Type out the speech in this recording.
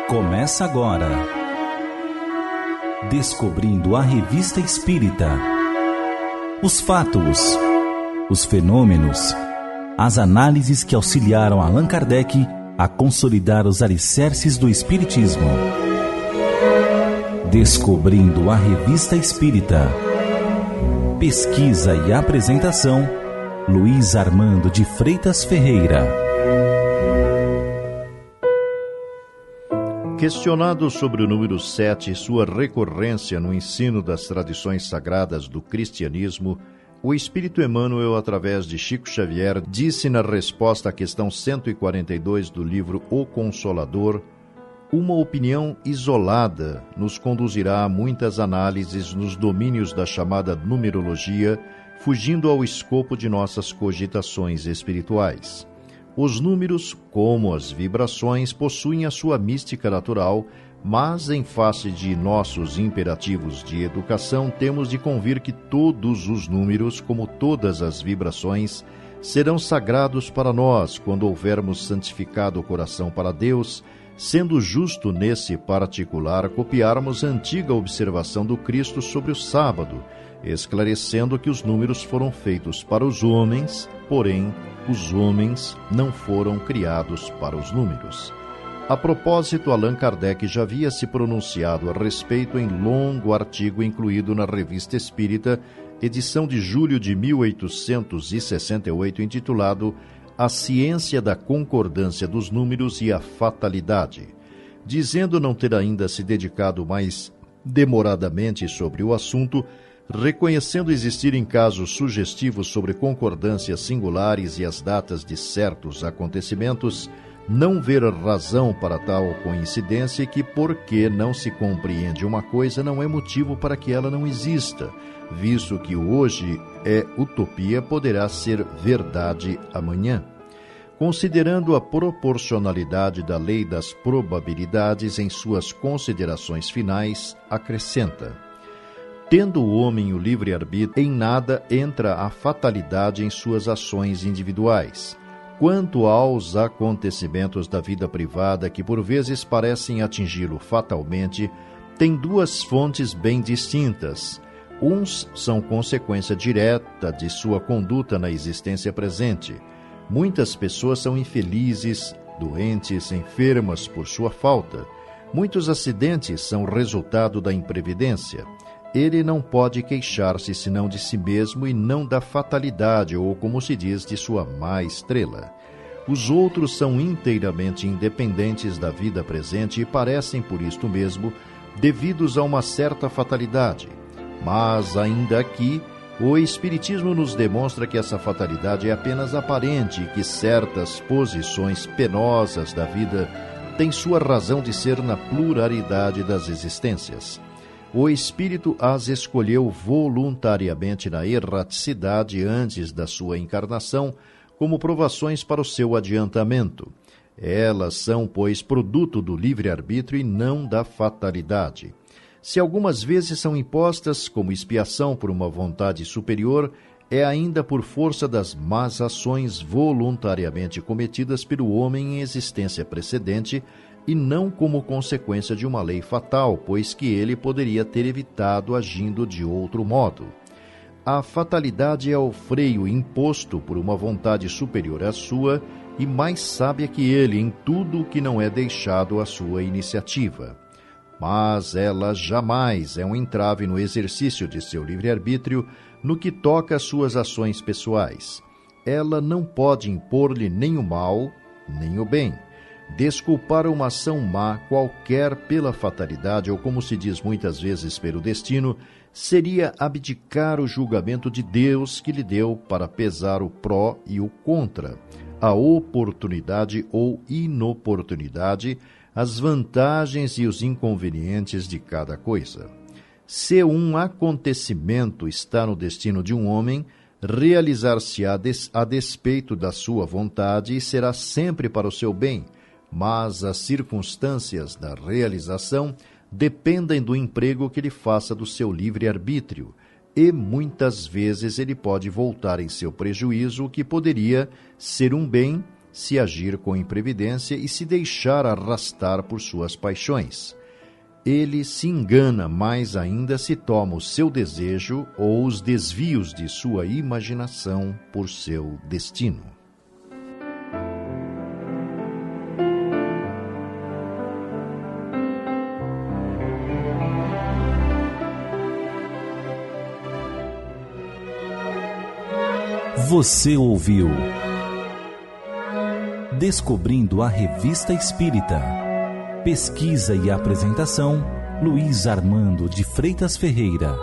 Começa agora, Descobrindo a Revista Espírita. Os fatos, os fenômenos, as análises que auxiliaram Allan Kardec a consolidar os alicerces do Espiritismo. Descobrindo a Revista Espírita. Pesquisa e apresentação, Luiz Armando de Freitas Ferreira. Questionado sobre o número 7 e sua recorrência no ensino das tradições sagradas do cristianismo, o Espírito Emmanuel, através de Chico Xavier, disse na resposta à questão 142 do livro O Consolador: uma opinião isolada nos conduzirá a muitas análises nos domínios da chamada numerologia, fugindo ao escopo de nossas cogitações espirituais. Os números, como as vibrações, possuem a sua mística natural, mas em face de nossos imperativos de educação, temos de convir que todos os números, como todas as vibrações, serão sagrados para nós quando houvermos santificado o coração para Deus, sendo justo nesse particular copiarmos a antiga observação do Cristo sobre o sábado, esclarecendo que os números foram feitos para os homens, porém, os homens não foram criados para os números. A propósito, Allan Kardec já havia se pronunciado a respeito em longo artigo incluído na Revista Espírita, edição de julho de 1868, intitulado A Ciência da Concordância dos Números e a Fatalidade, dizendo não ter ainda se dedicado mais demoradamente sobre o assunto, reconhecendo existirem casos sugestivos sobre concordâncias singulares e as datas de certos acontecimentos, não ver razão para tal coincidência e que, porque não se compreende uma coisa, não é motivo para que ela não exista, visto que hoje é utopia, poderá ser verdade amanhã. Considerando a proporcionalidade da lei das probabilidades em suas considerações finais, acrescenta: tendo o homem o livre-arbítrio, em nada entra a fatalidade em suas ações individuais. Quanto aos acontecimentos da vida privada, que por vezes parecem atingi-lo fatalmente, tem duas fontes bem distintas. Uns são consequência direta de sua conduta na existência presente. Muitas pessoas são infelizes, doentes, enfermas por sua falta. Muitos acidentes são resultado da imprevidência. Ele não pode queixar-se senão de si mesmo e não da fatalidade, ou, como se diz, de sua má estrela. Os outros são inteiramente independentes da vida presente e parecem, por isto mesmo, devidos a uma certa fatalidade. Mas, ainda aqui, o Espiritismo nos demonstra que essa fatalidade é apenas aparente e que certas posições penosas da vida têm sua razão de ser na pluralidade das existências. O espírito as escolheu voluntariamente na erraticidade antes da sua encarnação, como provações para o seu adiantamento. Elas são, pois, produto do livre-arbítrio e não da fatalidade. Se algumas vezes são impostas como expiação por uma vontade superior, é ainda por força das más ações voluntariamente cometidas pelo homem em existência precedente, e não como consequência de uma lei fatal, pois que ele poderia ter evitado agindo de outro modo. A fatalidade é o freio imposto por uma vontade superior à sua e mais sábia que ele em tudo o que não é deixado à sua iniciativa. Mas ela jamais é um entrave no exercício de seu livre-arbítrio no que toca às suas ações pessoais. Ela não pode impor-lhe nem o mal, nem o bem. Desculpar uma ação má qualquer pela fatalidade, ou como se diz muitas vezes pelo destino, seria abdicar o julgamento de Deus que lhe deu para pesar o pró e o contra, a oportunidade ou inoportunidade, as vantagens e os inconvenientes de cada coisa. Se um acontecimento está no destino de um homem, realizar-se-á a despeito da sua vontade e será sempre para o seu bem, mas as circunstâncias da realização dependem do emprego que ele faça do seu livre-arbítrio, e muitas vezes ele pode voltar em seu prejuízo o que poderia ser um bem se agir com imprevidência e se deixar arrastar por suas paixões. Ele se engana mais ainda se toma o seu desejo ou os desvios de sua imaginação por seu destino. Você ouviu Descobrindo a Revista Espírita. Pesquisa e apresentação, Luiz Armando de Freitas Ferreira.